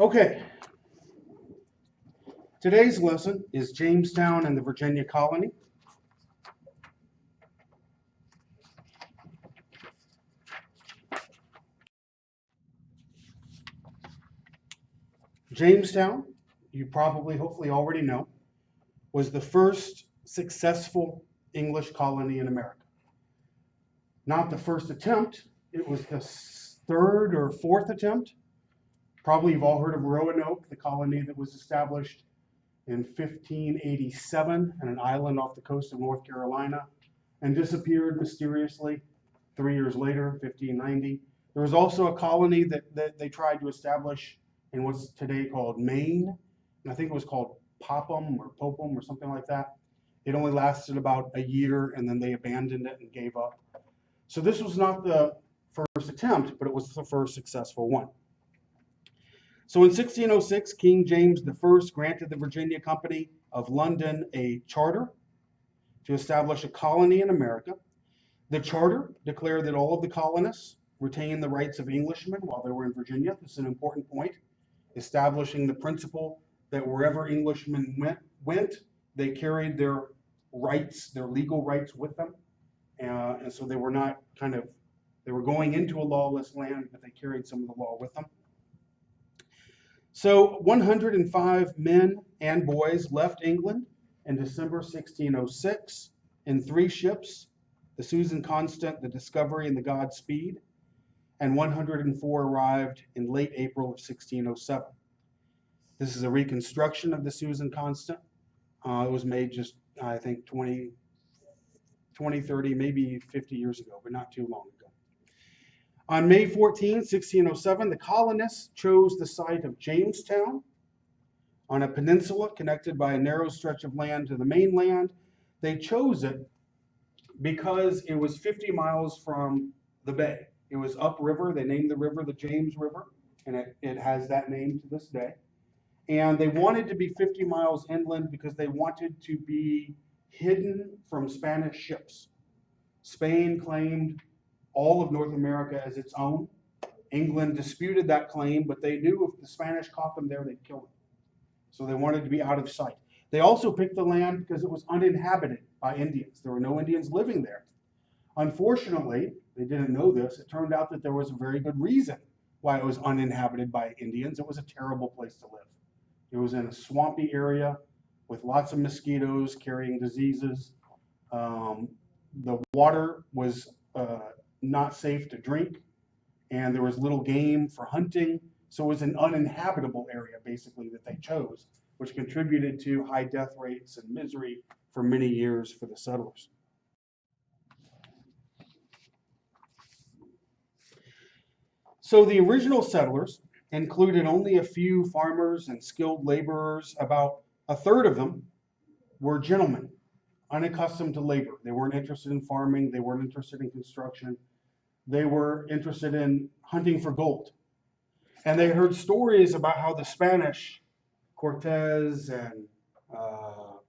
Okay, today's lesson is Jamestown and the Virginia colony. Jamestown, you probably, hopefully already know, was the first successful English colony in America. Not the first attempt, it was the third or fourth attempt. Probably you've all heard of Roanoke, the colony that was established in 1587 on an island off the coast of North Carolina and disappeared mysteriously 3 years later, 1590. There was also a colony that they tried to establish in what's today called Maine, and I think it was called Popham or something like that. It only lasted about a year, and then they abandoned it and gave up. So this was not the first attempt, but it was the first successful one. So in 1606, King James I granted the Virginia Company of London a charter to establish a colony in America. The charter declared that all of the colonists retained the rights of Englishmen while they were in Virginia. This is an important point, establishing the principle that wherever Englishmen went, they carried their rights, their legal rights with them. And so they were not they were going into a lawless land, but they carried some of the law with them. So 105 men and boys left England in December 1606 in 3 ships, the Susan Constant, the Discovery, and the Godspeed, and 104 arrived in late April of 1607. This is a reconstruction of the Susan Constant. It was made just, I think, 20, 30, maybe 50 years ago, but not too long ago. On May 14, 1607, the colonists chose the site of Jamestown on a peninsula connected by a narrow stretch of land to the mainland. They chose it because it was 50 miles from the bay. It was upriver. They named the river the James River, and it has that name to this day. And they wanted to be 50 miles inland because they wanted to be hidden from Spanish ships. Spain claimed all of North America as its own. England disputed that claim, but they knew if the Spanish caught them there, they'd kill them. So they wanted to be out of sight. They also picked the land because it was uninhabited by Indians. There were no Indians living there. Unfortunately, they didn't know this. It turned out that there was a very good reason why it was uninhabited by Indians. It was a terrible place to live. It was in a swampy area with lots of mosquitoes carrying diseases. The water was not safe to drink, and there was little game for hunting. So it was an uninhabitable area, basically, that they chose, which contributed to high death rates and misery for many years for the settlers. So the original settlers included only a few farmers and skilled laborers. About a third of them were gentlemen, unaccustomed to labor. They weren't interested in farming. They weren't interested in construction. They were interested in hunting for gold. And they heard stories about how the Spanish, Cortez and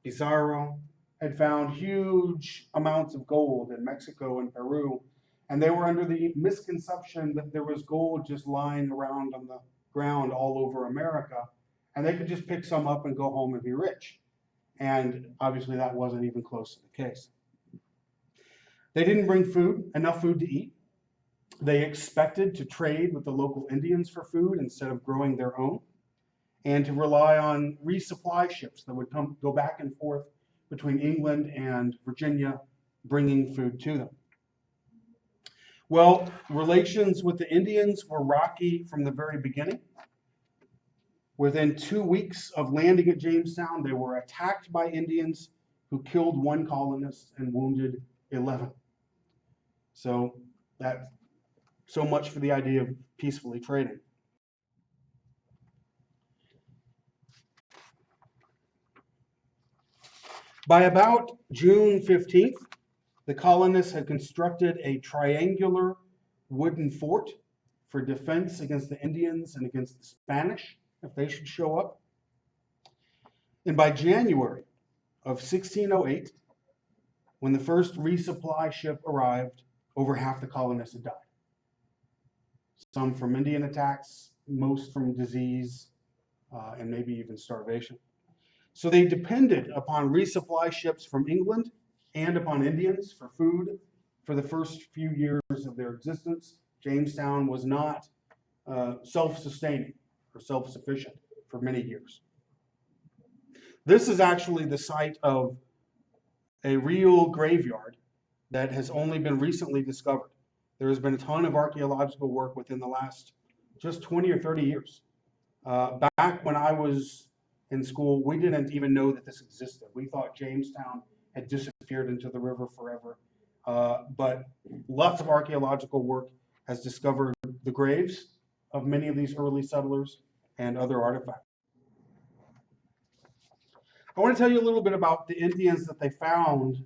Pizarro, had found huge amounts of gold in Mexico and Peru. And they were under the misconception that there was gold just lying around on the ground all over America, and they could just pick some up and go home and be rich. And obviously that wasn't even close to the case. They didn't bring enough food to eat. They expected to trade with the local Indians for food instead of growing their own, and to rely on resupply ships that would go back and forth between England and Virginia, bringing food to them. Well, relations with the Indians were rocky from the very beginning. Within 2 weeks of landing at Jamestown, they were attacked by Indians who killed 1 colonist and wounded 11. So much for the idea of peacefully trading. By about June 15th, the colonists had constructed a triangular wooden fort for defense against the Indians and against the Spanish if they should show up. And by January of 1608, when the first resupply ship arrived, over half the colonists had died. Some from Indian attacks, most from disease, and maybe even starvation. So they depended upon resupply ships from England and upon Indians for food for the first few years of their existence. Jamestown was not self-sustaining or self-sufficient for many years. This is actually the site of a real graveyard that has only been recently discovered. There has been a ton of archaeological work within the last just 20 or 30 years. Back when I was in school, we didn't even know that this existed. We thought Jamestown had disappeared into the river forever. But lots of archaeological work has discovered the graves of many of these early settlers and other artifacts. I want to tell you a little bit about the Indians that they found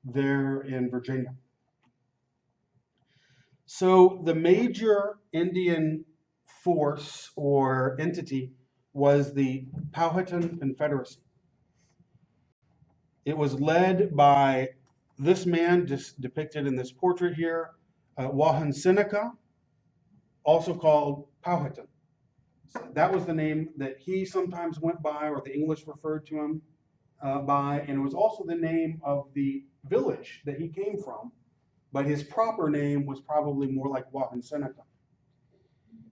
there in Virginia. So the major Indian force or entity was the Powhatan Confederacy. It was led by this man depicted in this portrait here, Wahan, also called Powhatan. So that was the name that he sometimes went by, or the English referred to him by, and it was also the name of the village that he came from, but his proper name was probably more like Wahan.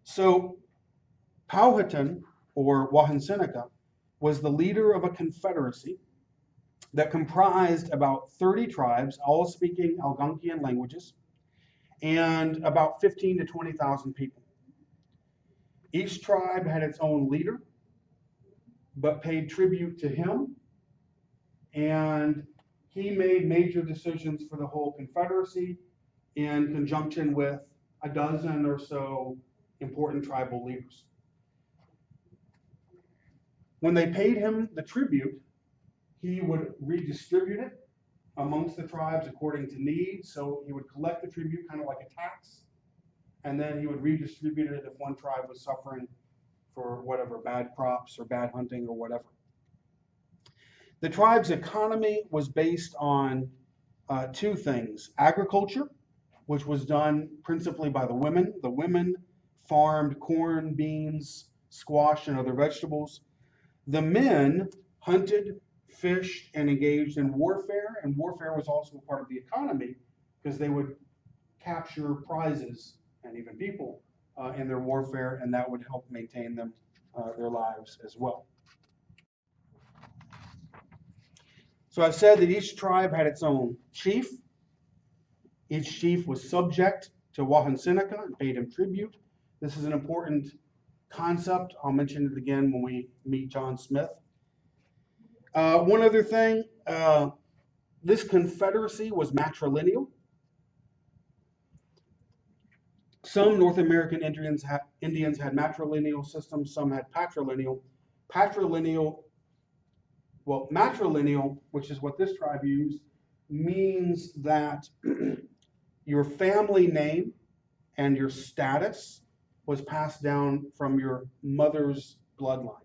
So Powhatan, or Wahan, was the leader of a confederacy that comprised about 30 tribes, all speaking Algonquian languages, and about 15 to 20,000 people. Each tribe had its own leader, but paid tribute to him, and he made major decisions for the whole confederacy in conjunction with a dozen or so important tribal leaders. When they paid him the tribute, he would redistribute it amongst the tribes according to need. So he would collect the tribute kind of like a tax, and then he would redistribute it if one tribe was suffering for whatever, bad crops or bad hunting or whatever. The tribe's economy was based on two things: agriculture, which was done principally by the women. The women farmed corn, beans, squash, and other vegetables. The men hunted, fished, and engaged in warfare, and warfare was also a part of the economy because they would capture prizes and even people in their warfare, and that would help maintain them their lives as well. So I've said that each tribe had its own chief. Each chief was subject to Wahan and paid him tribute. This is an important concept. I'll mention it again when we meet John Smith. One other thing, this confederacy was matrilineal. Some North American Indians had matrilineal systems, some had patrilineal. Matrilineal, which is what this tribe used, means that your family name and your status was passed down from your mother's bloodline.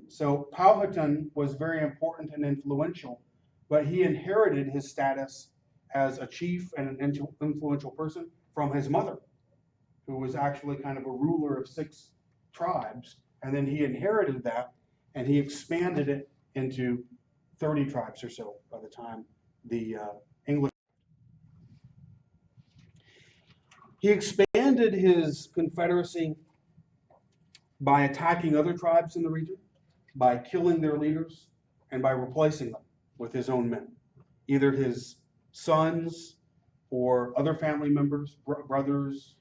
So Powhatan was very important and influential, but he inherited his status as a chief and an influential person from his mother, who was actually kind of a ruler of 6 tribes. And then he inherited that, and he expanded it into 30 tribes or so by the time the English. He expanded his confederacy by attacking other tribes in the region, by killing their leaders, and by replacing them with his own men, either his sons or other family members, brothers,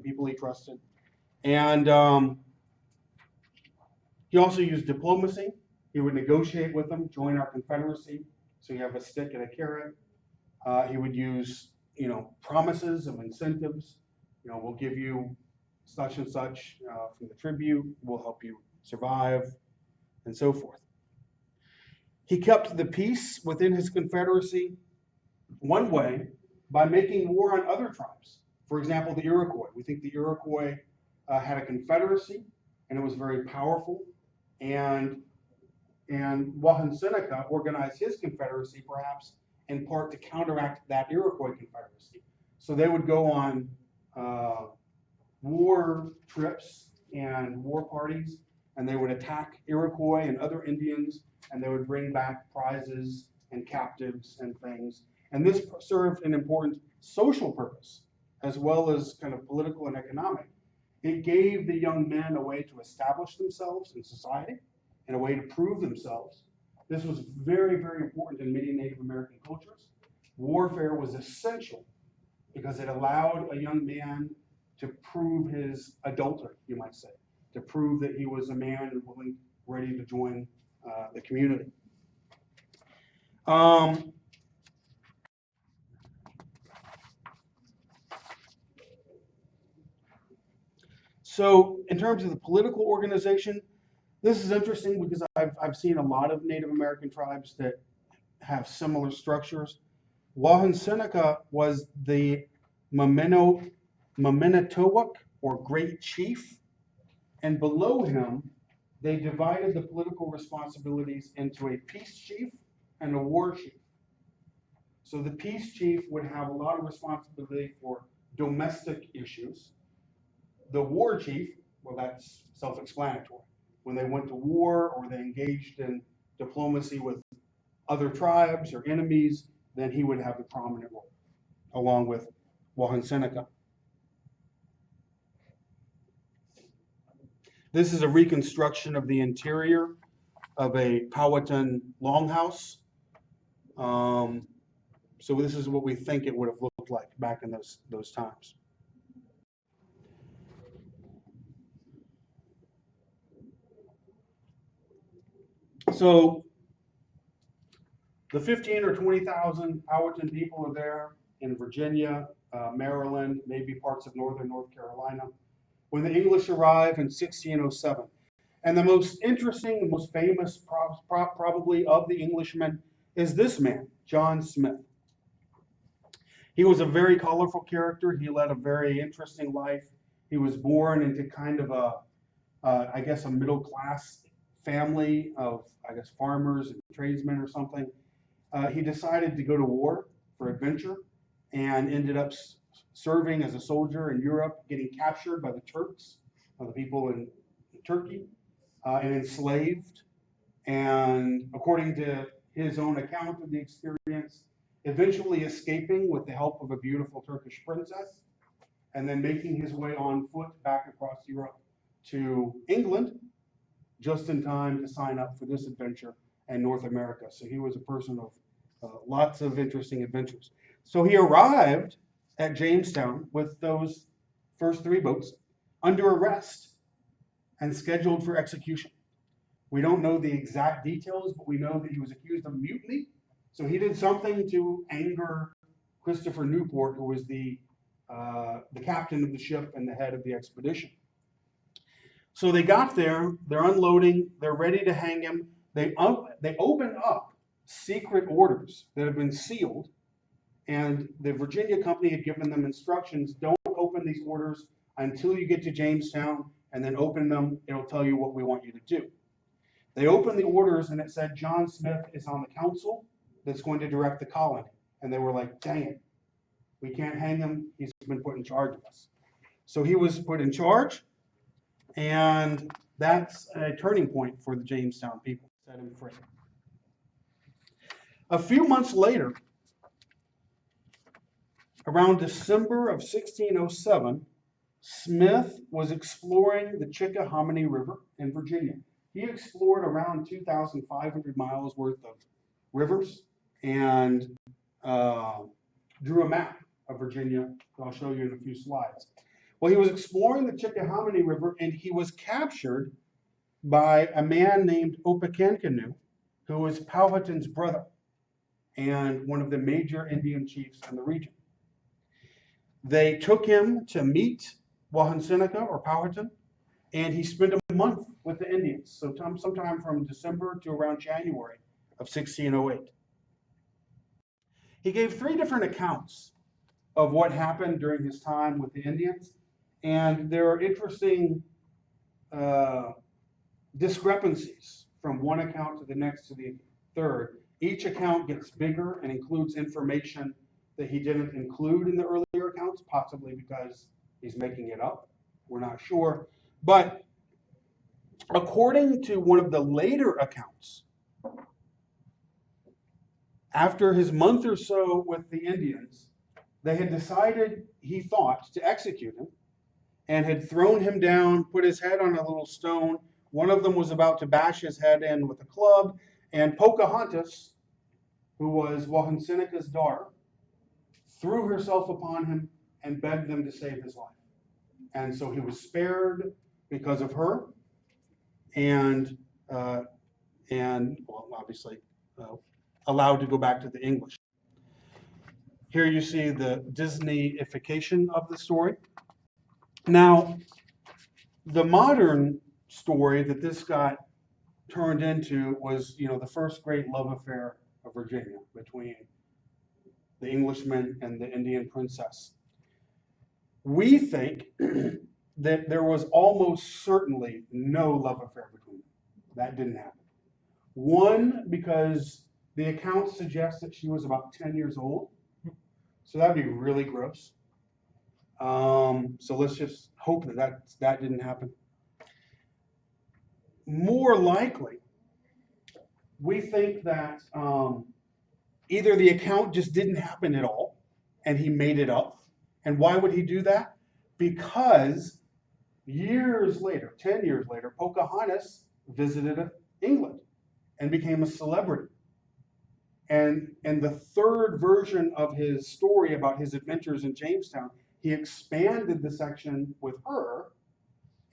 people he trusted. And he also used diplomacy. He would negotiate with them, join our confederacy, so you have a stick and a carrot. He would use, promises of incentives. We'll give you such and such from the tribute. We'll help you survive, and so forth. He kept the peace within his confederacy one way by making war on other tribes. For example, the Iroquois. We think the Iroquois had a confederacy, and it was very powerful. And Wahan organized his confederacy, perhaps in part to counteract that Iroquois confederacy. So they would go on war trips and war parties, and they would attack Iroquois and other Indians, and they would bring back prizes and captives and things. And this served an important social purpose, as well as kind of political and economic. It gave the young men a way to establish themselves in society and a way to prove themselves. This was very, very important in many Native American cultures. Warfare was essential because it allowed a young man to prove his adulthood, you might say, to prove that he was a man and willing, ready to join the community. So in terms of the political organization, this is interesting because I've seen a lot of Native American tribes that have similar structures. Wahan-Seneca was the Manitowoc or Great Chief, and below him, they divided the political responsibilities into a peace chief and a war chief. So the peace chief would have a lot of responsibility for domestic issues. The war chief, well, that's self-explanatory. When they went to war or they engaged in diplomacy with other tribes or enemies, then he would have the prominent role, along with Wahan-Seneca. This is a reconstruction of the interior of a Powhatan longhouse. So this is what we think it would have looked like back in those times. So the 15 or 20,000 Powhatan people are there in Virginia, Maryland, maybe parts of northern North Carolina, when the English arrive in 1607. And the most interesting, the most famous probably of the Englishmen is this man, John Smith. He was a very colorful character. He led a very interesting life. He was born into kind of I guess, a middle class family of, I guess, farmers and tradesmen or something. He decided to go to war for adventure and ended up serving as a soldier in Europe, getting captured by the Turks, the people in Turkey, and enslaved. And according to his own account of the experience, eventually escaping with the help of a beautiful Turkish princess, and then making his way on foot back across Europe to England, just in time to sign up for this adventure in North America. So he was a person of lots of interesting adventures. So he arrived at Jamestown with those first 3 boats under arrest and scheduled for execution. We don't know the exact details, but we know that he was accused of mutiny. So he did something to anger Christopher Newport, who was the captain of the ship and the head of the expedition. So they got there, they're unloading, they're ready to hang him. They open up secret orders that have been sealed, and the Virginia company had given them instructions: don't open these orders until you get to Jamestown, and then open them, it'll tell you what we want you to do. They opened the orders and it said John Smith is on the council that's going to direct the colony. And they were like, dang it, we can't hang him, he's been put in charge of us. So he was put in charge, and that's a turning point for the Jamestown people. Set him free. A few months later, around December of 1607, Smith was exploring the Chickahominy River in Virginia. He explored around 2,500 miles worth of rivers and drew a map of Virginia that I'll show you in a few slides. Well, he was exploring the Chickahominy River, and he was captured by a man named Opechancanough, who was Powhatan's brother and one of the major Indian chiefs in the region. They took him to meet Wahan-Seneca or Powhatan, and he spent a month with the Indians, so sometime from December to around January of 1608. He gave 3 different accounts of what happened during his time with the Indians, and there are interesting discrepancies from one account to the next to the third. Each account gets bigger and includes information that he didn't include in the earlier accounts, possibly because he's making it up. We're not sure. But According to one of the later accounts, after his month or so with the Indians, they had decided, he thought, to execute him and had thrown him down, put his head on a little stone. One of them was about to bash his head in with a club, and Pocahontas, who was Wahansinika's daughter, threw herself upon him and begged them to save his life. And so he was spared because of her, and well, obviously allowed to go back to the English. Here you see the Disneyification of the story. Now, the modern story that this got turned into was, the first great love affair of Virginia between the Englishman and the Indian princess. We think that there was almost certainly no love affair between them. That didn't happen. One, because the accounts suggest that she was about 10 years old. So that'd be really gross. So let's just hope that didn't happen. More likely, we think that either the account just didn't happen at all and he made it up. And why would he do that? Because years later, 10 years later, Pocahontas visited England and became a celebrity. And in the third version of his story about his adventures in Jamestown, he expanded the section with her,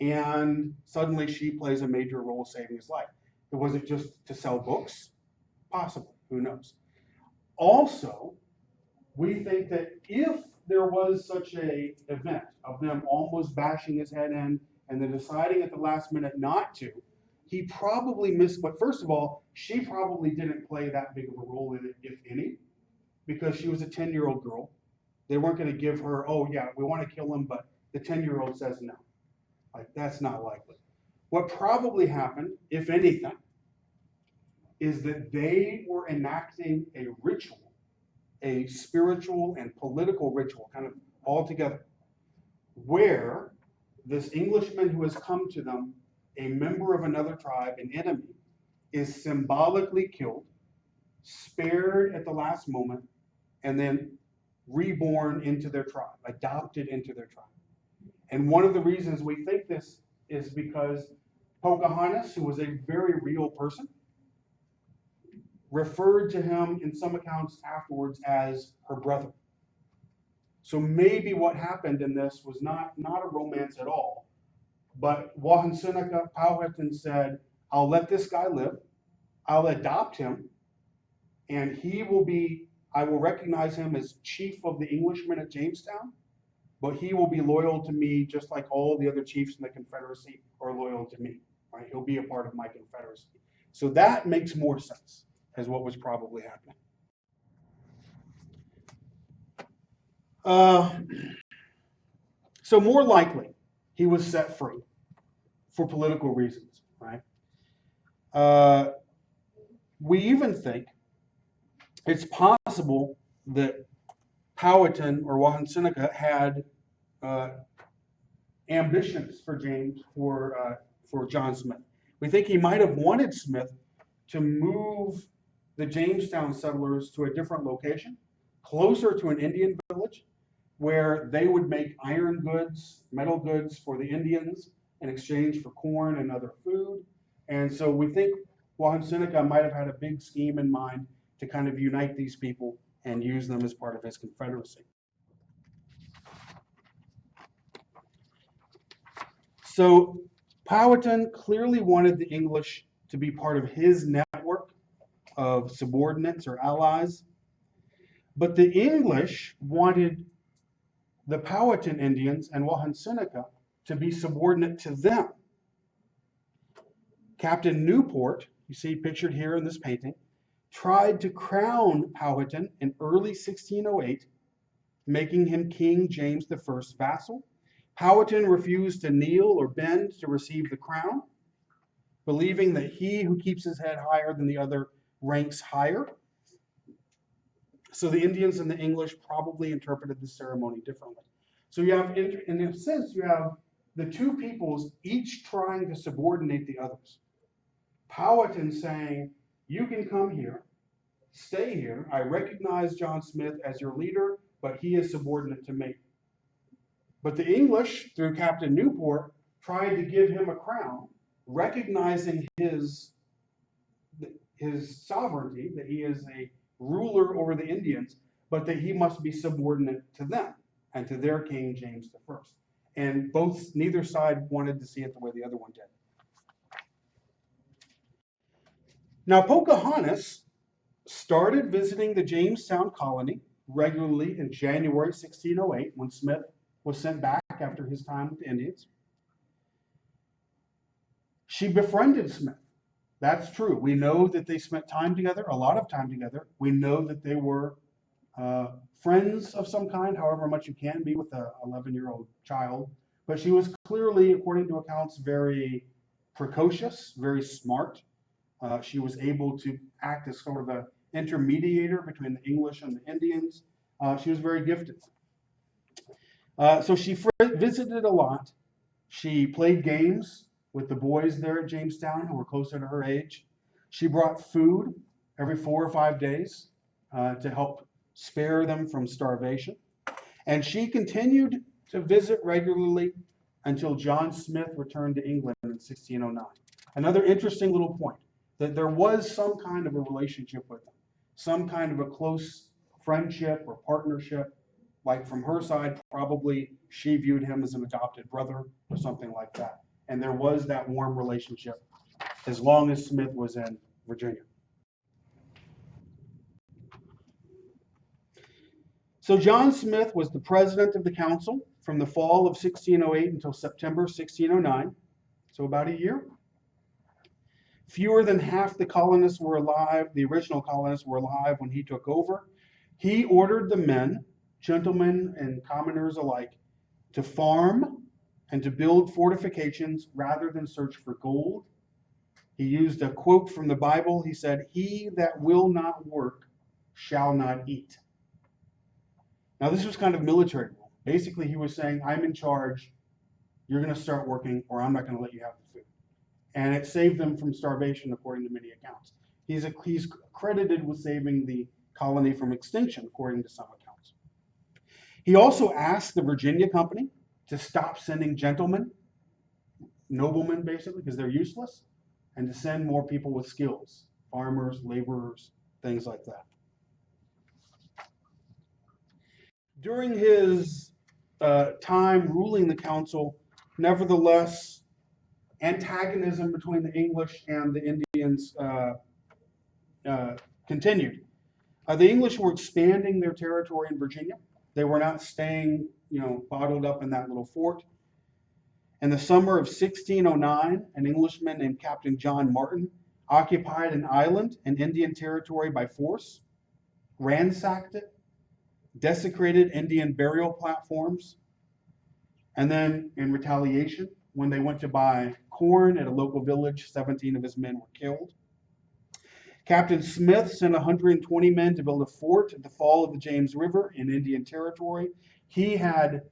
and suddenly she plays a major role saving his life. Was it just to sell books? Possibly, who knows? Also, we think that if there was such an event of them almost bashing his head in and then deciding at the last minute not to, he probably missed, but first of all, she probably didn't play that big of a role in it, if any, because she was a 10-year-old girl. They weren't going to give her, oh yeah, we want to kill him, but the 10-year-old says no. Like, that's not likely. What probably happened, if anything, is that they were enacting a ritual, a spiritual and political ritual, kind of all together, where this Englishman who has come to them, a member of another tribe, an enemy, is symbolically killed, spared at the last moment, and then reborn into their tribe, adopted into their tribe. And one of the reasons we think this is because Pocahontas, who was a very real person, referred to him in some accounts afterwards as her brother. So maybe what happened in this was not a romance at all, but Wahansinika, Powhatan said, I'll let this guy live, I'll adopt him, and I will recognize him as chief of the Englishmen at Jamestown, but he will be loyal to me just like all the other chiefs in the Confederacy are loyal to me. Right? He'll be a part of my Confederacy. So that makes more sense as what was probably happening. So more likely, he was set free for political reasons, right? We even think it's possible that Powhatan or Wahansinika had ambitions for James, for John Smith. We think he might have wanted Smith to move the Jamestown settlers to a different location, closer to an Indian village, where they would make iron goods, metal goods for the Indians in exchange for corn and other food. And so we think Wahansinika might have had a big scheme in mind to kind of unite these people and use them as part of his confederacy. So Powhatan clearly wanted the English to be part of his network of subordinates or allies, but the English wanted the Powhatan Indians and Wahansinika to be subordinate to them. Captain Newport, you see pictured here in this painting, tried to crown Powhatan in early 1608, making him King James I's vassal. Powhatan refused to kneel or bend to receive the crown, believing that he who keeps his head higher than the other ranks higher. So the Indians and the English probably interpreted the ceremony differently. So you have, in a sense, you have the two peoples each trying to subordinate the others. Powhatan saying, you can come here, stay here. I recognize John Smith as your leader, but he is subordinate to me. But the English, through Captain Newport, tried to give him a crown, recognizing his sovereignty, that he is a ruler over the Indians, but that he must be subordinate to them and to their king, James I. And neither side wanted to see it the way the other one did. Now, Pocahontas started visiting the Jamestown colony regularly in January 1608, when Smith was sent back after his time with the Indians. She befriended Smith. That's true. We know that they spent time together, a lot of time together. We know that they were friends of some kind, however much you can be with an 11-year-old child. But she was clearly, according to accounts, very precocious, very smart. She was able to act as sort of an intermediator between the English and the Indians. She was very gifted. So she visited a lot. She played games with the boys there at Jamestown who were closer to her age. She brought food every 4 or 5 days to help spare them from starvation. And she continued to visit regularly until John Smith returned to England in 1609. Another interesting little point, that there was some kind of a relationship with them, some kind of a close friendship or partnership. Like from her side, probably she viewed him as an adopted brother or something like that. And there was that warm relationship as long as Smith was in Virginia. So John Smith was the president of the council from the fall of 1608 until September 1609, so about a year. Fewer than half the colonists were alive, the original colonists were alive when he took over. He ordered the men, gentlemen and commoners alike, to farm and to build fortifications rather than search for gold. He used a quote from the Bible. He said, "He that will not work shall not eat." Now, this was kind of military rule. Basically, he was saying, I'm in charge, you're going to start working, or I'm not going to let you have the food. And it saved them from starvation, according to many accounts. He's credited with saving the colony from extinction, according to some accounts. He also asked the Virginia Company to stop sending gentlemen, noblemen basically, because they're useless, and to send more people with skills, farmers, laborers, things like that. During his time ruling the council, nevertheless, antagonism between the English and the Indians continued. The English were expanding their territory in Virginia. They were not staying, bottled up in that little fort. In the summer of 1609, an Englishman named Captain John Martin occupied an island in Indian territory by force, ransacked it, desecrated Indian burial platforms, and then in retaliation, when they went to buy corn at a local village, 17 of his men were killed. Captain Smith sent 120 men to build a fort at the fall of the James River in Indian territory. He had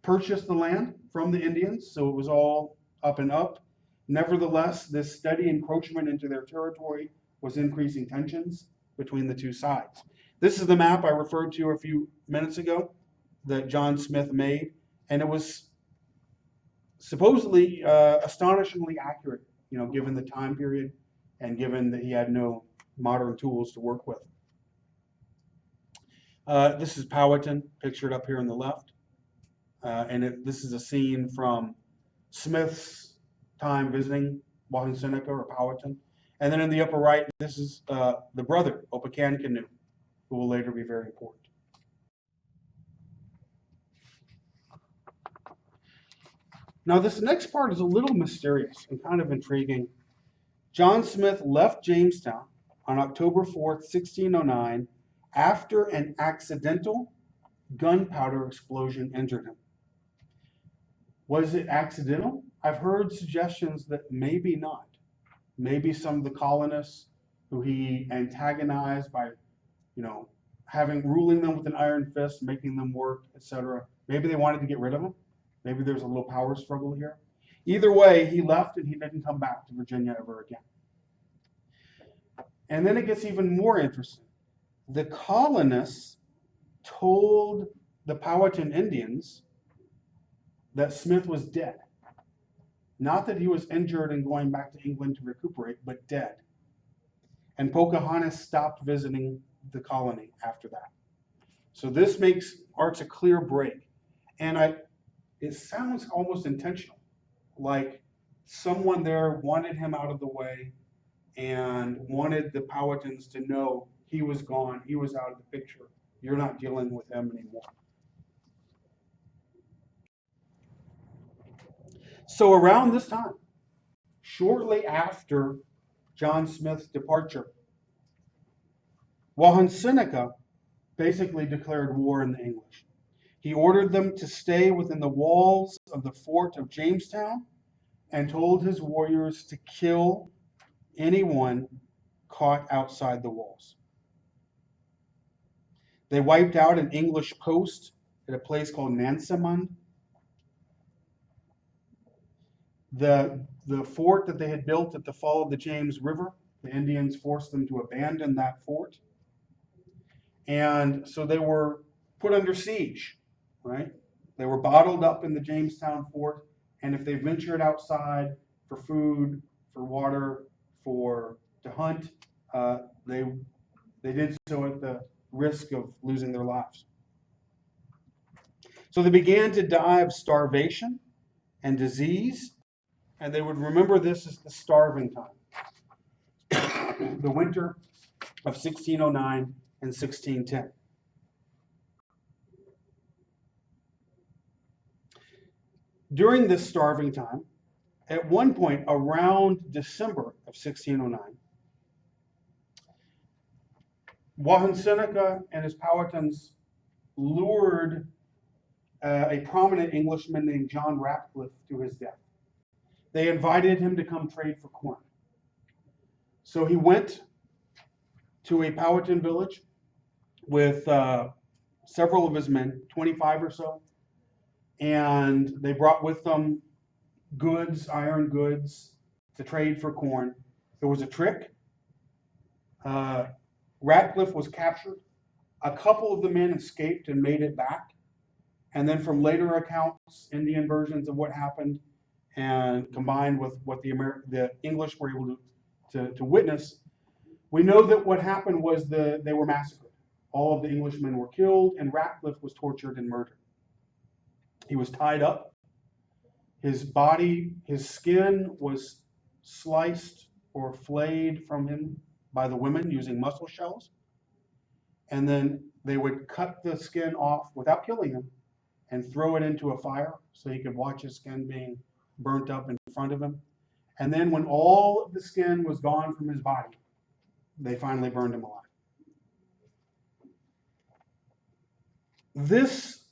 purchased the land from the Indians, so it was all up and up. Nevertheless, this steady encroachment into their territory was increasing tensions between the two sides. This is the map I referred to a few minutes ago that John Smith made, and it was supposedly astonishingly accurate, given the time period and given that he had no modern tools to work with. This is Powhatan, pictured up here on the left. This is a scene from Smith's time visiting Wahun Seneca or Powhatan. And then in the upper right, this is the brother, Opakhan, who will later be very important. Now, this next part is a little mysterious and kind of intriguing. John Smith left Jamestown on October 4th, 1609, after an accidental gunpowder explosion injured him. Was it accidental? I've heard suggestions that maybe not. Maybe some of the colonists who he antagonized by, ruling them with an iron fist, making them work, etc. Maybe they wanted to get rid of him. Maybe there's a little power struggle here. Either way, he left and he didn't come back to Virginia ever again. And then it gets even more interesting. The colonists told the Powhatan Indians that Smith was dead. Not that he was injured and going back to England to recuperate, but dead. And Pocahontas stopped visiting the colony after that. So this marks a clear break. And it sounds almost intentional, like someone there wanted him out of the way and wanted the Powhatans to know he was gone, he was out of the picture. You're not dealing with him anymore. So around this time, shortly after John Smith's departure, Seneca basically declared war on the English. He ordered them to stay within the walls of the fort of Jamestown and told his warriors to kill anyone caught outside the walls. They wiped out an English post at a place called Nansemond. The fort that they had built at the fall of the James River, the Indians forced them to abandon that fort. And so they were put under siege, right? They were bottled up in the Jamestown fort, and if they ventured outside for food, for water, to hunt, they did so at the risk of losing their lives. So they began to die of starvation and disease, and they would remember this as the starving time, the winter of 1609 and 1610. During this starving time, at one point around December of 1609, Seneca and his Powhatans lured a prominent Englishman named John Ratcliffe to his death. They invited him to come trade for corn. So he went to a Powhatan village with several of his men, 25 or so, and they brought with them goods, iron goods, to trade for corn. There was a trick. Ratcliffe was captured. A couple of the men escaped and made it back. And then from later accounts, Indian versions of what happened, and combined with what the English were able to witness, we know that what happened was they were massacred. All of the Englishmen were killed, and Ratcliffe was tortured and murdered. He was tied up. His body, his skin was sliced or flayed from him by the women using mussel shells. And then they would cut the skin off without killing him and throw it into a fire so he could watch his skin being burnt up in front of him. And then when all of the skin was gone from his body, they finally burned him alive. This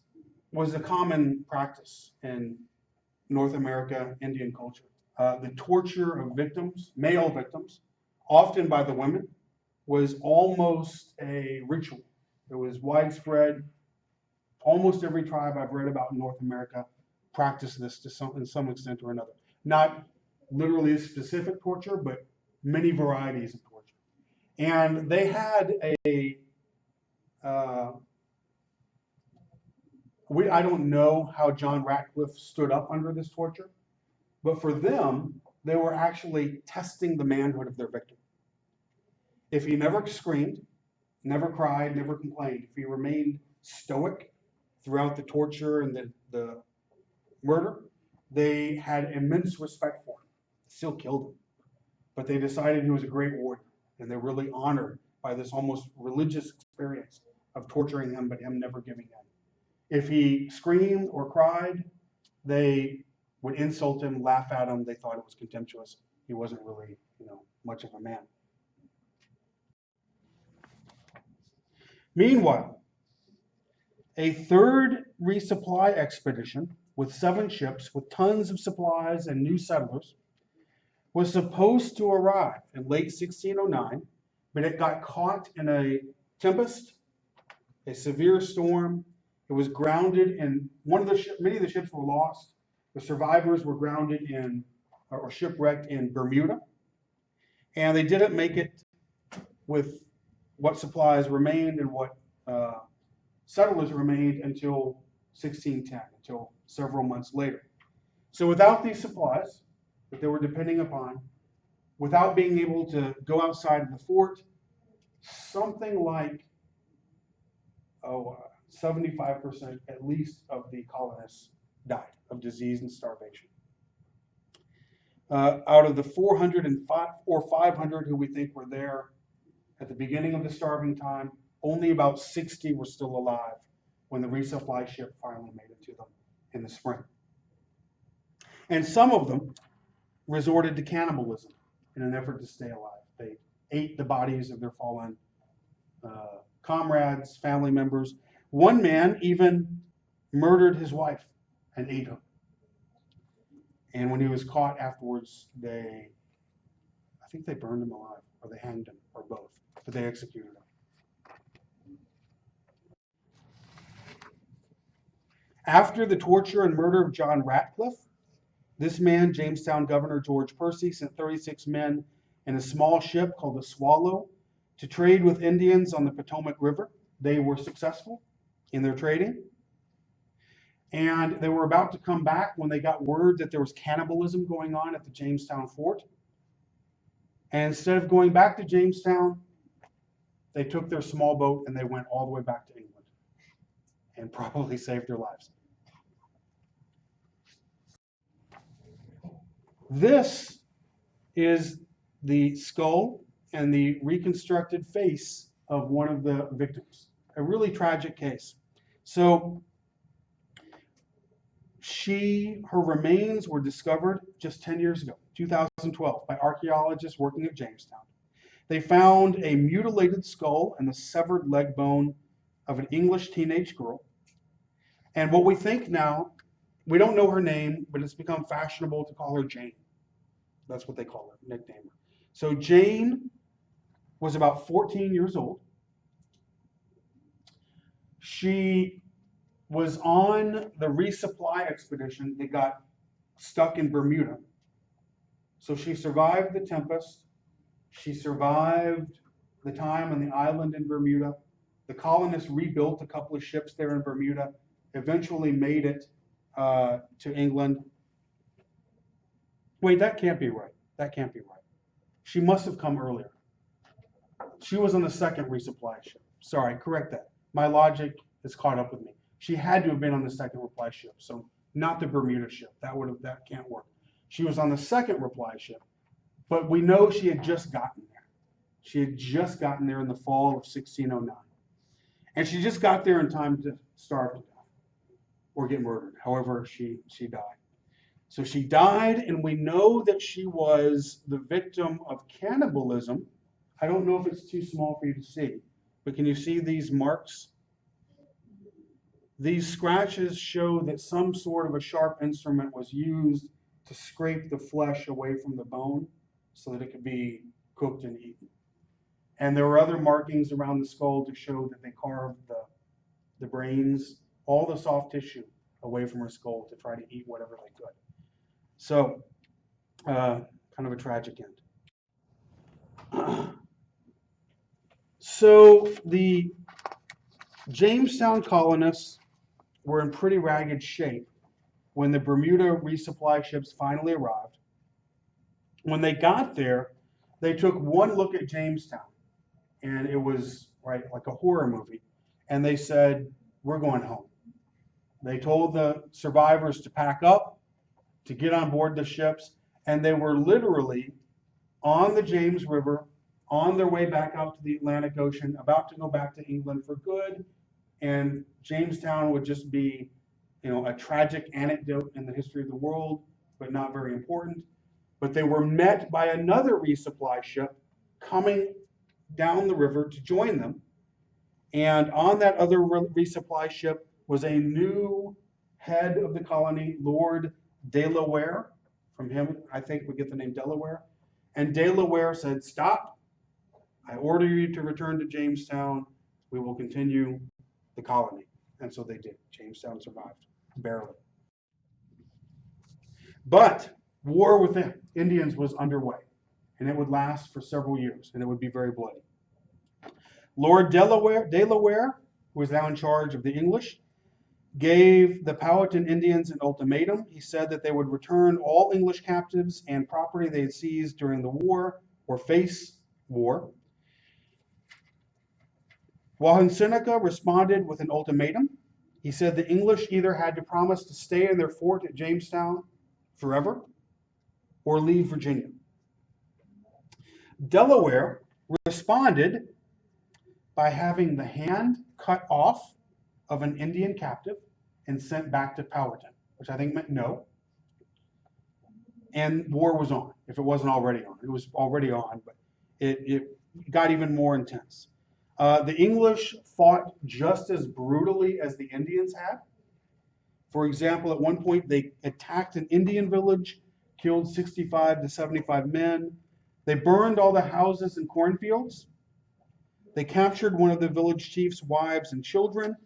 was a common practice in North America Indian culture. The torture of victims, male victims, often by the women, was almost a ritual. It was widespread. Almost every tribe I've read about in North America practiced this in some extent or another. Not literally specific torture, but many varieties of torture. And they had I don't know how John Ratcliffe stood up under this torture, but for them, they were actually testing the manhood of their victim. If he never screamed, never cried, never complained, if he remained stoic throughout the torture and the murder, they had immense respect for him. Still killed him, but they decided he was a great warrior, and they're really honored by this almost religious experience of torturing him, but him never giving in. If he screamed or cried, they would insult him, laugh at him. They thought it was contemptuous. He wasn't really, much of a man. Meanwhile, a third resupply expedition with 7 ships with tons of supplies and new settlers was supposed to arrive in late 1609, but it got caught in a tempest, a severe storm. It was grounded in one of the many of the ships were lost. The survivors were grounded in or shipwrecked in Bermuda, and they didn't make it with what supplies remained and what settlers remained until 1610, until several months later. So without these supplies that they were depending upon, without being able to go outside of the fort, something like 75% at least of the colonists died of disease and starvation. Out of the 405 or 500 who we think were there at the beginning of the starving time, only about 60 were still alive when the resupply ship finally made it to them in the spring. And some of them resorted to cannibalism in an effort to stay alive. They ate the bodies of their fallen comrades, family members. One man even murdered his wife and ate her. And when he was caught afterwards, I think they burned him alive, or they hanged him, or both, but they executed him. After the torture and murder of John Ratcliffe, this man, Jamestown Governor George Percy, sent 36 men in a small ship called the Swallow to trade with Indians on the Potomac River. They were successful in their trading, and they were about to come back when they got word that there was cannibalism going on at the Jamestown fort. And instead of going back to Jamestown, they took their small boat and they went all the way back to England and probably saved their lives. This is the skull and the reconstructed face of one of the victims. A really tragic case. So her remains were discovered just 10 years ago, 2012, by archaeologists working at Jamestown. They found a mutilated skull and the severed leg bone of an English teenage girl. And what we think now, we don't know her name, but it's become fashionable to call her Jane. That's what they call her, nickname her. So Jane was about 14 years old. She was on the resupply expedition that got stuck in Bermuda. So she survived the tempest. She survived the time on the island in Bermuda. The colonists rebuilt a couple of ships there in Bermuda, eventually made it to England. Wait, that can't be right. That can't be right. She must have come earlier. She was on the second resupply ship. Sorry, correct that. My logic is caught up with me. She had to have been on the second reply ship, so not the Bermuda ship. That can't work. She was on the second reply ship, but we know she had just gotten there. She had just gotten there in the fall of 1609. And she just got there in time to starve to death or get murdered. However, she died. So she died, and we know that she was the victim of cannibalism. I don't know if it's too small for you to see, but can you see these marks? These scratches show that some sort of a sharp instrument was used to scrape the flesh away from the bone so that it could be cooked and eaten. And there were other markings around the skull to show that they carved the brains, all the soft tissue away from her skull to try to eat whatever they could. So, kind of a tragic end. So the Jamestown colonists were in pretty ragged shape when the Bermuda resupply ships finally arrived. When they got there, they took one look at Jamestown, and it was like a horror movie, and they said, "We're going home." They told the survivors to pack up, to get on board the ships, and they were literally on the James River, on their way back out to the Atlantic Ocean, about to go back to England for good, and Jamestown would just be, a tragic anecdote in the history of the world, but not very important. But they were met by another resupply ship coming down the river to join them. And on that other resupply ship was a new head of the colony, Lord Delaware. From him, I think we get the name Delaware. And Delaware said, "Stop. I order you to return to Jamestown. We will continue the colony." And so they did. Jamestown survived, barely. But war with the Indians was underway, and it would last for several years, and it would be very bloody. Lord Delaware, who was now in charge of the English, gave the Powhatan Indians an ultimatum. He said that they would return all English captives and property they had seized during the war or face war. Powhatan Seneca responded with an ultimatum. He said the English either had to promise to stay in their fort at Jamestown forever or leave Virginia. Delaware responded by having the hand cut off of an Indian captive and sent back to Powhatan, which I think meant no. And war was on, if it wasn't already on. It was already on, but it got even more intense. The English fought just as brutally as the Indians had. For example, at one point they attacked an Indian village, killed 65 to 75 men. They burned all the houses and cornfields. They captured one of the village chief's wives and children.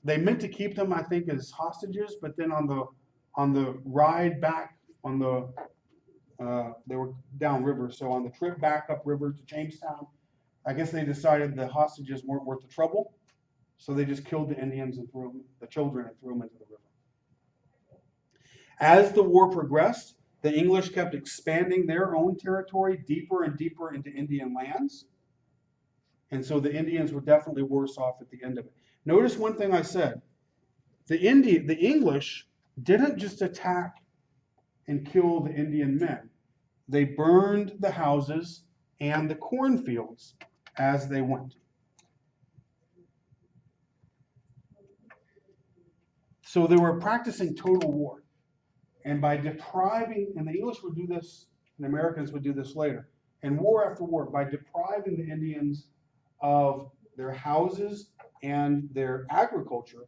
They meant to keep them, I think, as hostages, but then on the ride back, they were downriver, so on the trip back upriver to Jamestown, I guess they decided the hostages weren't worth the trouble, so they just killed the Indians and threw the children and threw them into the river. As the war progressed, the English kept expanding their own territory deeper and deeper into Indian lands, and so the Indians were definitely worse off at the end of it. Notice one thing I said. The English didn't just attack and kill the Indian men. They burned the houses and the cornfields as they went. So they were practicing total war. And by depriving, and the English would do this, and Americans would do this later, and war after war, by depriving the Indians of their houses and their agriculture,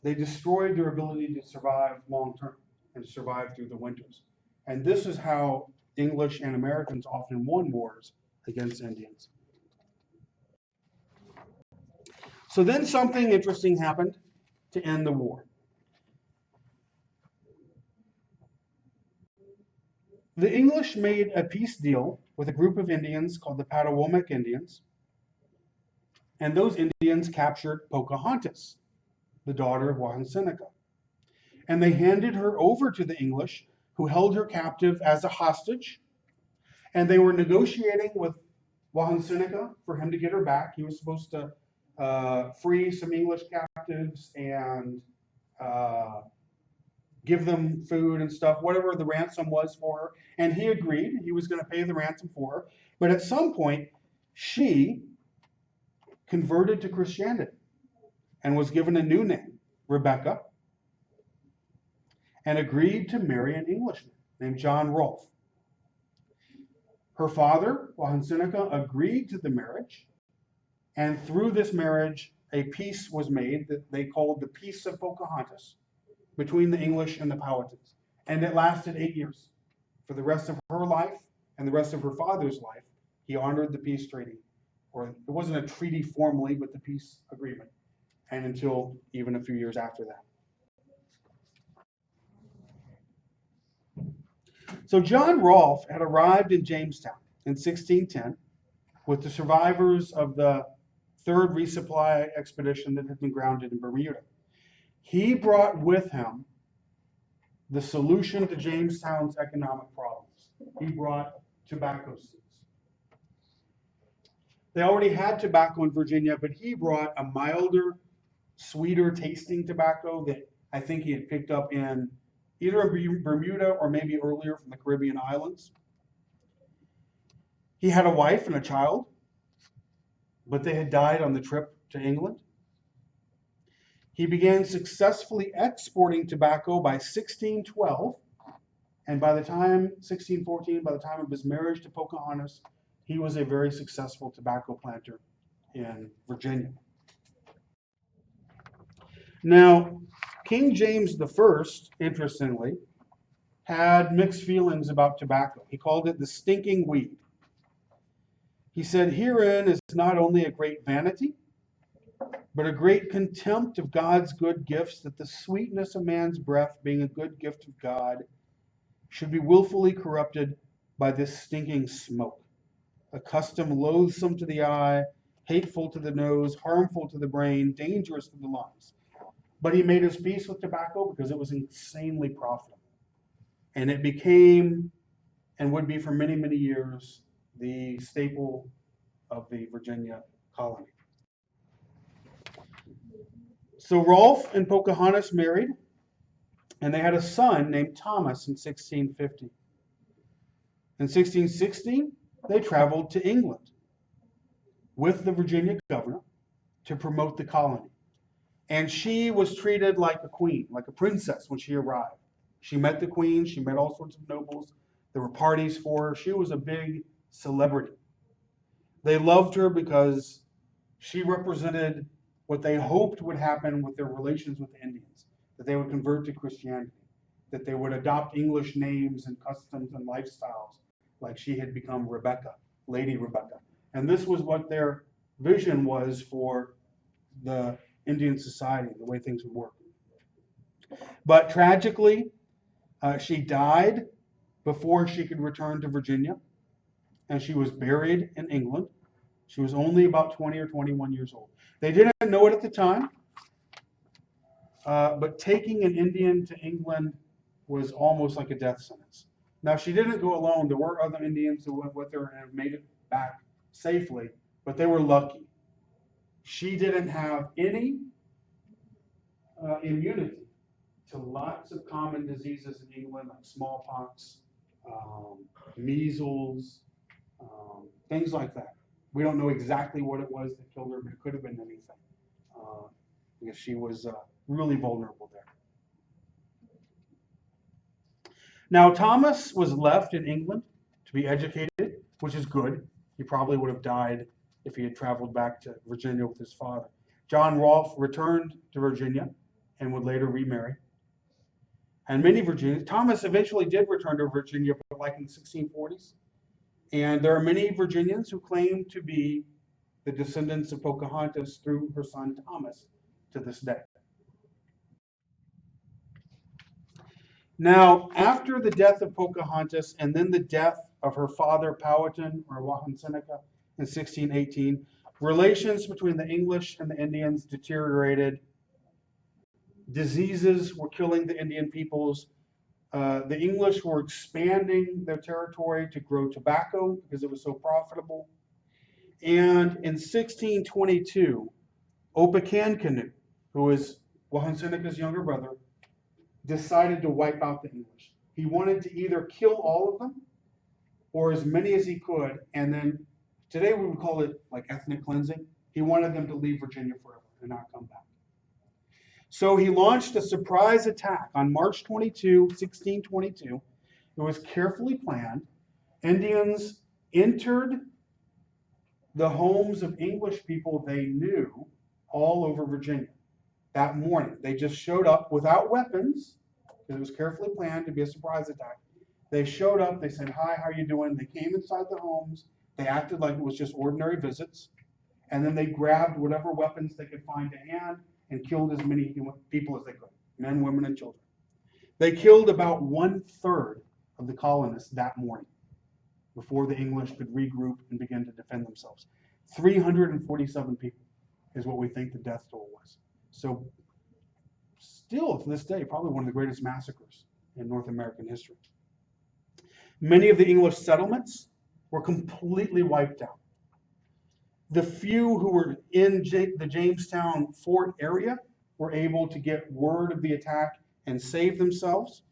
they destroyed their ability to survive long term and to survive through the winters. And this is how English and Americans often won wars against Indians. So then something interesting happened to end the war. The English made a peace deal with a group of Indians called the Powhatan Indians, and those Indians captured Pocahontas, the daughter of Powhatan Seneca. And they handed her over to the English, who held her captive as a hostage. And they were negotiating with Powhatan Seneca for him to get her back. He was supposed to free some English captives and give them food and stuff, whatever the ransom was for her. And he agreed. He was going to pay the ransom for her. But at some point, she converted to Christianity and was given a new name, Rebecca, and agreed to marry an Englishman named John Rolfe. Her father, Powhatan Seneca, agreed to the marriage, and through this marriage, a peace was made that they called the Peace of Pocahontas between the English and the Powhatans. And it lasted 8 years. For the rest of her life and the rest of her father's life, he honored the peace treaty. Or it wasn't a treaty formally, but the peace agreement. And until even a few years after that. So John Rolfe had arrived in Jamestown in 1610 with the survivors of the third resupply expedition that had been grounded in Bermuda. He brought with him the solution to Jamestown's economic problems. He brought tobacco seeds. They already had tobacco in Virginia, but he brought a milder, sweeter tasting tobacco that I think he had picked up in either in Bermuda or maybe earlier from the Caribbean islands. He had a wife and a child, but they had died on the trip to England. He began successfully exporting tobacco by 1612, and by the time 1614, by the time of his marriage to Pocahontas, he was a very successful tobacco planter in Virginia. Now, King James I, interestingly, had mixed feelings about tobacco. He called it the stinking weed. He said, "Herein is not only a great vanity, but a great contempt of God's good gifts, that the sweetness of man's breath, being a good gift of God, should be willfully corrupted by this stinking smoke, a custom loathsome to the eye, hateful to the nose, harmful to the brain, dangerous to the lungs. But he made his peace with tobacco because it was insanely profitable. And it became, and would be for many, many years, the staple of the Virginia colony. So Rolfe and Pocahontas married, and they had a son named Thomas in 1650. In 1616, they traveled to England with the Virginia governor to promote the colony. And she was treated like a queen, like a princess when she arrived. She met the queen, she met all sorts of nobles. There were parties for her. She was a big celebrity. They loved her because she represented what they hoped would happen with their relations with the Indians, that they would convert to Christianity, that they would adopt English names and customs and lifestyles, like she had become Rebecca, Lady Rebecca. And this was what their vision was for the Indian society, the way things would work. But tragically, she died before she could return to Virginia, and she was buried in England. She was only about 20 or 21 years old. They didn't know it at the time, but taking an Indian to England was almost like a death sentence. Now, she didn't go alone. There were other Indians who went with her and have made it back safely, but they were lucky. She didn't have any immunity to lots of common diseases in England, like smallpox, measles, things like that. We don't know exactly what it was that killed her, but it could have been anything, because she was really vulnerable there. Now, Thomas was left in England to be educated, which is good. He probably would have died if he had traveled back to Virginia with his father. John Rolfe returned to Virginia and would later remarry. And many Virginians, Thomas eventually did return to Virginia, but like in the 1640s. And there are many Virginians who claim to be the descendants of Pocahontas through her son Thomas to this day. Now, after the death of Pocahontas and then the death of her father Powhatan or Seneca in 1618, relations between the English and the Indians deteriorated. Diseases were killing the Indian peoples. The English were expanding their territory to grow tobacco because it was so profitable. And in 1622, Opechancanough, who was Seneca's younger brother, decided to wipe out the English. He wanted to either kill all of them or as many as he could, and then today we would call it like ethnic cleansing. He wanted them to leave Virginia forever and not come back. So he launched a surprise attack on March 22, 1622. It was carefully planned. Indians entered the homes of English people they knew all over Virginia that morning. They just showed up without weapons, because it was carefully planned to be a surprise attack. They showed up, they said, "Hi, how are you doing?" They came inside the homes. They acted like it was just ordinary visits. And then they grabbed whatever weapons they could find to hand and killed as many people as they could, men, women, and children. They killed about 1/3 of the colonists that morning before the English could regroup and begin to defend themselves. 347 people is what we think the death toll was. So still to this day, probably one of the greatest massacres in North American history. Many of the English settlements were completely wiped out. The few who were in the Jamestown fort area were able to get word of the attack and save themselves.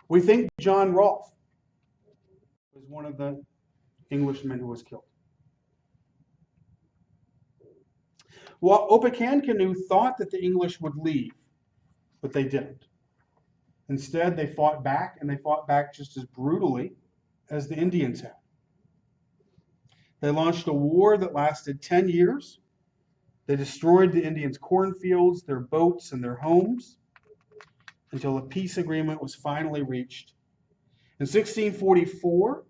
We think John Rolfe was one of the Englishmen who was killed. Well, Opechancanough thought that the English would leave, but they didn't. Instead, they fought back, and they fought back just as brutally as the Indians had. They launched a war that lasted 10 years. They destroyed the Indians' cornfields, their boats, and their homes until a peace agreement was finally reached. In 1644,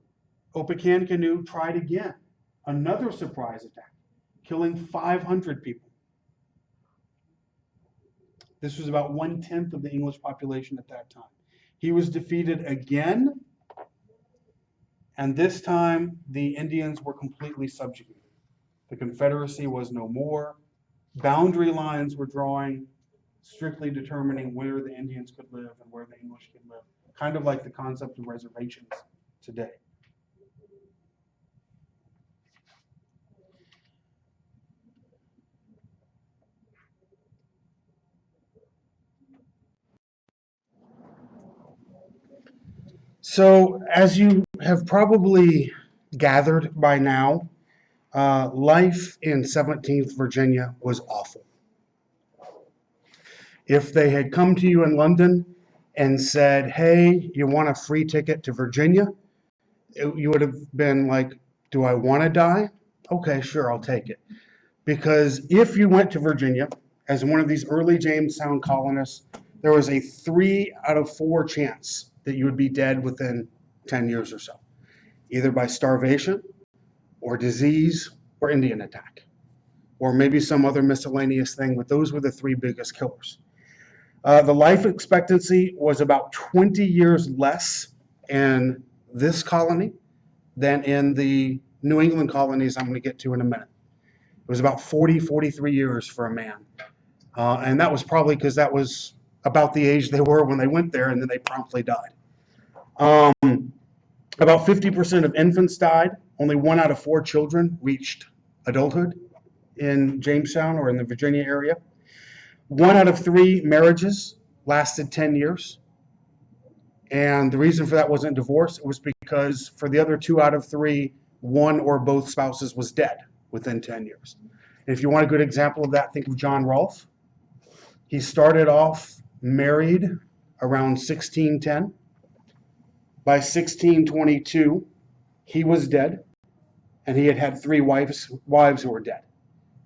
Opechancanough tried again, another surprise attack, killing 500 people. This was about 1/10 of the English population at that time. He was defeated again, and this time the Indians were completely subjugated. The Confederacy was no more. Boundary lines were drawing, strictly determining where the Indians could live and where the English could live, kind of like the concept of reservations today. So, as you have probably gathered by now, life in 17th Virginia was awful. If they had come to you in London and said, hey, you want a free ticket to Virginia, you would have been like, do I want to die? Okay, sure, I'll take it. Because if you went to Virginia as one of these early Jamestown colonists, there was a 3 out of 4 chance that you would be dead within 10 years or so, either by starvation or disease or Indian attack, or maybe some other miscellaneous thing, but those were the 3 biggest killers. The life expectancy was about 20 years less in this colony than in the New England colonies I'm going to get to in a minute. It was about 40, 43 years for a man. And that was probably because that was about the age they were when they went there, and then they promptly died. About 50% of infants died. Only 1 out of 4 children reached adulthood in Jamestown or in the Virginia area. 1 out of 3 marriages lasted 10 years. And the reason for that wasn't divorce. It was because for the other 2 out of 3, 1 or both spouses was dead within 10 years. And if you want a good example of that, think of John Rolfe. He started off married around 1610. By 1622, he was dead, and he had had 3 wives who were dead.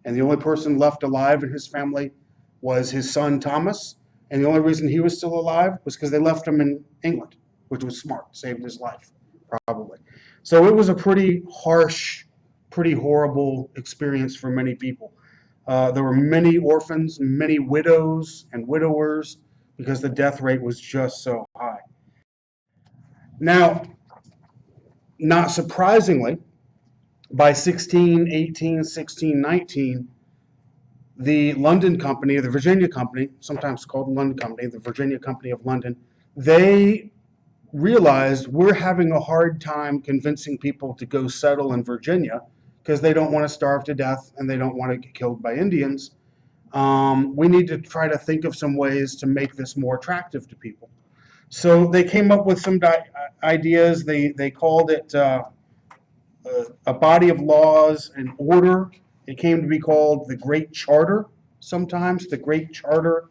And the only person left alive in his family was his son Thomas, and the only reason he was still alive was because they left him in England, which was smart, saved his life, probably. So it was a pretty harsh, pretty horrible experience for many people. There were many orphans, many widows and widowers, because the death rate was just so high. Now, not surprisingly, by 1618, 1619, the London Company, or the Virginia Company, sometimes called the London Company, the Virginia Company of London, they realized we're having a hard time convincing people to go settle in Virginia because they don't want to starve to death and they don't want to get killed by Indians. We need to try to think of some ways to make this more attractive to people. So they came up with some ideas. They called it a body of laws and order. It came to be called the Great Charter, sometimes the Great Charter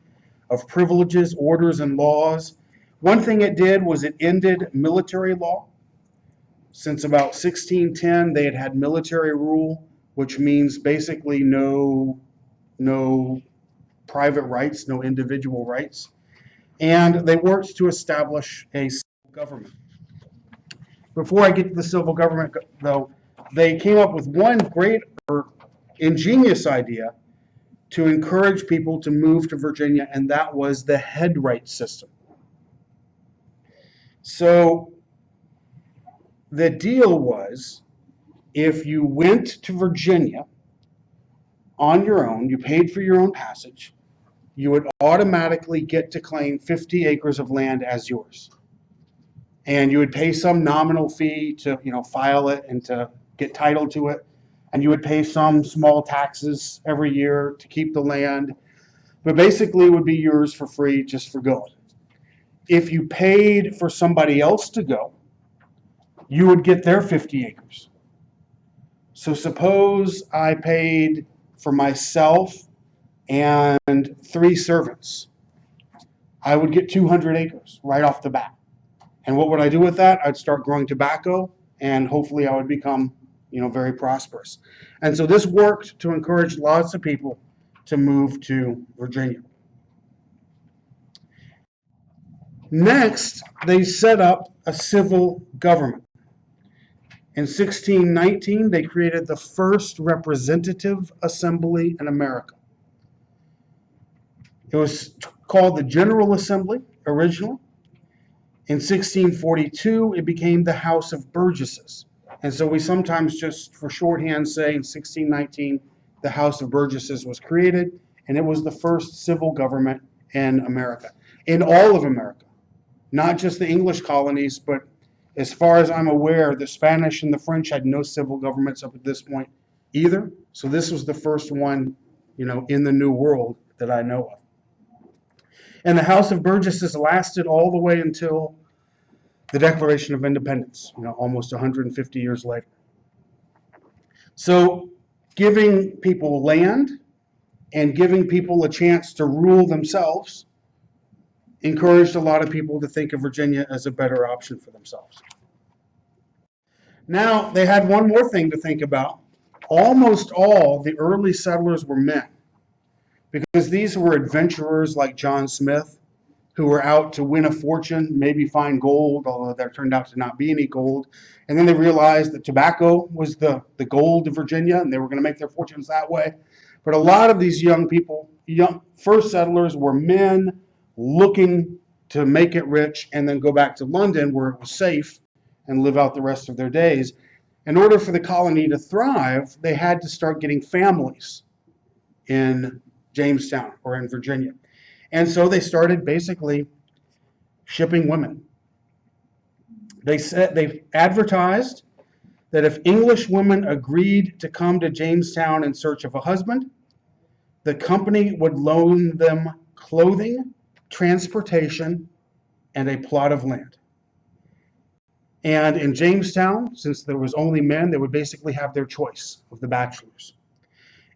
of Privileges, Orders, and Laws. One thing it did was it ended military law. Since about 1610, they had had military rule, which means basically no private rights, no individual rights. And they worked to establish a civil government. Before I get to the civil government, though, they came up with one great or ingenious idea to encourage people to move to Virginia, and that was the head right system. So the deal was, if you went to Virginia on your own, you paid for your own passage, you would automatically get to claim 50 acres of land as yours. And you would pay some nominal fee to, file it and to get title to it. And you would pay some small taxes every year to keep the land. But basically it would be yours for free just for going. If you paid for somebody else to go, you would get their 50 acres. So suppose I paid for myself and 3 servants. I would get 200 acres right off the bat. And what would I do with that? I'd start growing tobacco, and hopefully I would become, very prosperous. And so this worked to encourage lots of people to move to Virginia. Next, they set up a civil government. In 1619, they created the first representative assembly in America. It was called the General Assembly originally. In 1642, it became the House of Burgesses. And so we sometimes just, for shorthand, say in 1619, the House of Burgesses was created, and it was the first civil government in America, in all of America, not just the English colonies, but as far as I'm aware, the Spanish and the French had no civil governments up at this point either. So this was the first one, in the New World that I know of. And the House of Burgesses lasted all the way until the Declaration of Independence, almost 150 years later. So giving people land and giving people a chance to rule themselves encouraged a lot of people to think of Virginia as a better option for themselves. Now, they had one more thing to think about. Almost all the early settlers were men, because these were adventurers like John Smith, who were out to win a fortune, maybe find gold, although there turned out to not be any gold. And then they realized that tobacco was the gold of Virginia, and they were going to make their fortunes that way. But a lot of these young people, young first settlers, were men looking to make it rich and then go back to London where it was safe and live out the rest of their days. In order for the colony to thrive, they had to start getting families in Jamestown or in Virginia. And so they started basically shipping women. They advertised that if English women agreed to come to Jamestown in search of a husband, the company would loan them clothing, transportation, and a plot of land. And in Jamestown, since there was only men, they would basically have their choice of the bachelors.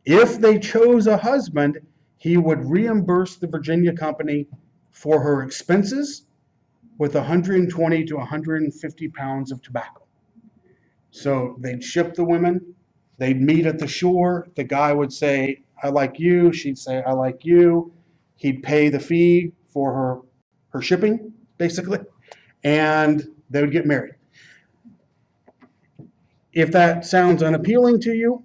If they chose a husband, he would reimburse the Virginia company for her expenses with 120 to 150 pounds of tobacco. So they'd ship the women, they'd meet at the shore, the guy would say, "I like you," she'd say, "I like you." He'd pay the fee for her shipping, basically, and they would get married. If that sounds unappealing to you,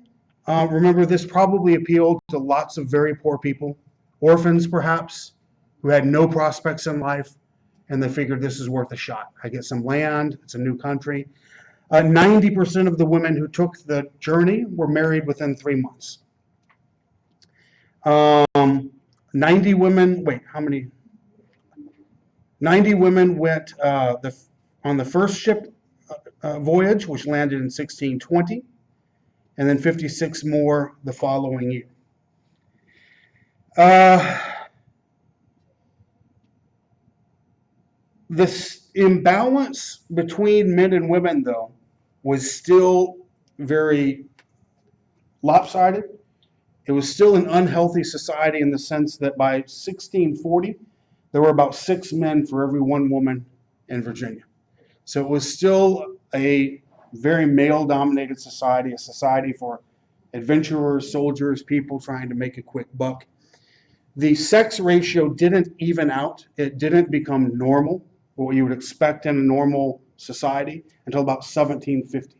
remember this probably appealed to lots of very poor people, orphans perhaps, who had no prospects in life, and they figured this is worth a shot. I get some land, it's a new country. 90% of the women who took the journey were married within 3 months. 90 women, wait, how many? 90 women went on the first ship voyage, which landed in 1620, and then 56 more the following year. This imbalance between men and women, though, was still very lopsided. It was still an unhealthy society in the sense that by 1640, there were about 6 men for every 1 woman in Virginia. So it was still a very male-dominated society, a society for adventurers, soldiers, people trying to make a quick buck. The sex ratio didn't even out. It didn't become normal, what you would expect in a normal society, until about 1750.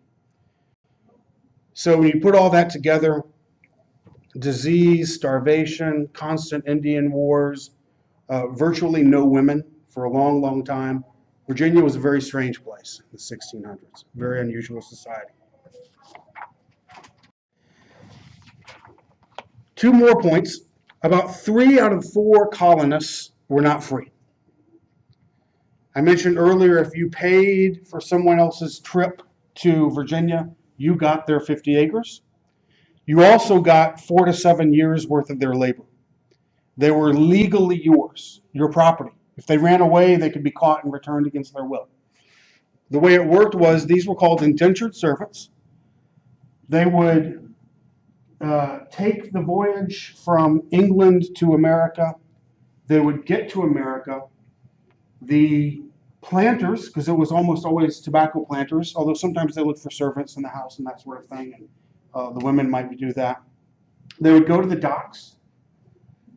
So when you put all that together, disease, starvation, constant Indian wars, virtually no women for a long, long time. Virginia was a very strange place in the 1600s, very unusual society. 2 more points. About 3 out of 4 colonists were not free. I mentioned earlier, if you paid for someone else's trip to Virginia, you got their 50 acres. You also got 4 to 7 years worth of their labor. They were legally yours, your property. If they ran away, they could be caught and returned against their will. The way it worked was these were called indentured servants. They would take the voyage from England to America. They would get to America. The planters, because it was almost always tobacco planters, although sometimes they looked for servants in the house and that sort of thing, and the women might do that. They would go to the docks.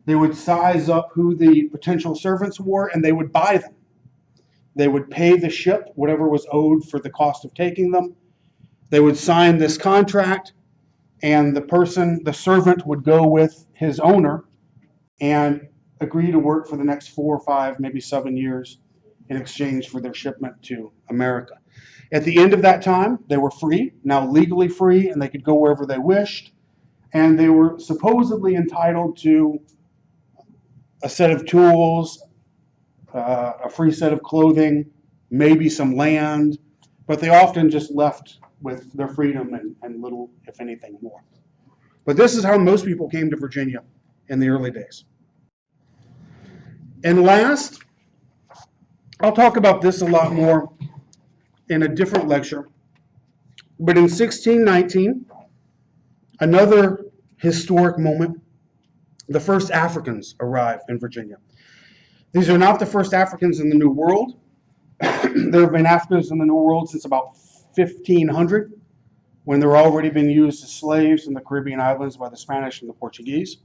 They would size up who the potential servants were, and they would buy them. They would pay the ship whatever was owed for the cost of taking them. They would sign this contract, and the servant would go with his owner, and agree to work for the next 4 or 5, maybe 7 years in exchange for their shipment to America. At the end of that time, they were free, now legally free, and they could go wherever they wished. And they were supposedly entitled to a set of tools, a free set of clothing, maybe some land, but they often just left with their freedom and little, if anything, more. But this is how most people came to Virginia in the early days. And last, I'll talk about this a lot more in a different lecture, but in 1619, another historic moment, the first Africans arrived in Virginia. These are not the first Africans in the New World. There have been Africans in the New World since about 1500, when they were already being used as slaves in the Caribbean islands by the Spanish and the Portuguese.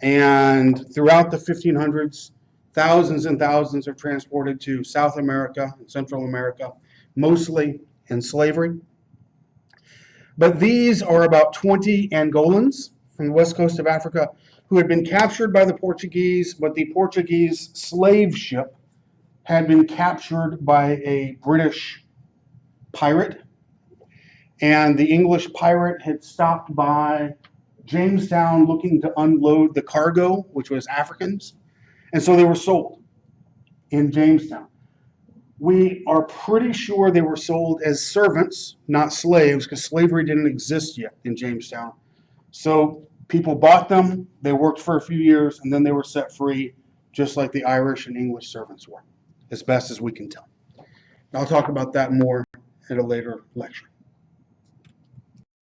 And throughout the 1500s, thousands and thousands are transported to South America and Central America, mostly in slavery. But these are about 20 Angolans from the west coast of Africa who had been captured by the Portuguese, but the Portuguese slave ship had been captured by a British pirate, and the English pirate had stopped by Jamestown looking to unload the cargo, which was Africans, and so they were sold in Jamestown. We are pretty sure they were sold as servants, not slaves, because slavery didn't exist yet in Jamestown. So people bought them, they worked for a few years, and then they were set free, just like the Irish and English servants were, as best as we can tell. I'll talk about that more at a later lecture.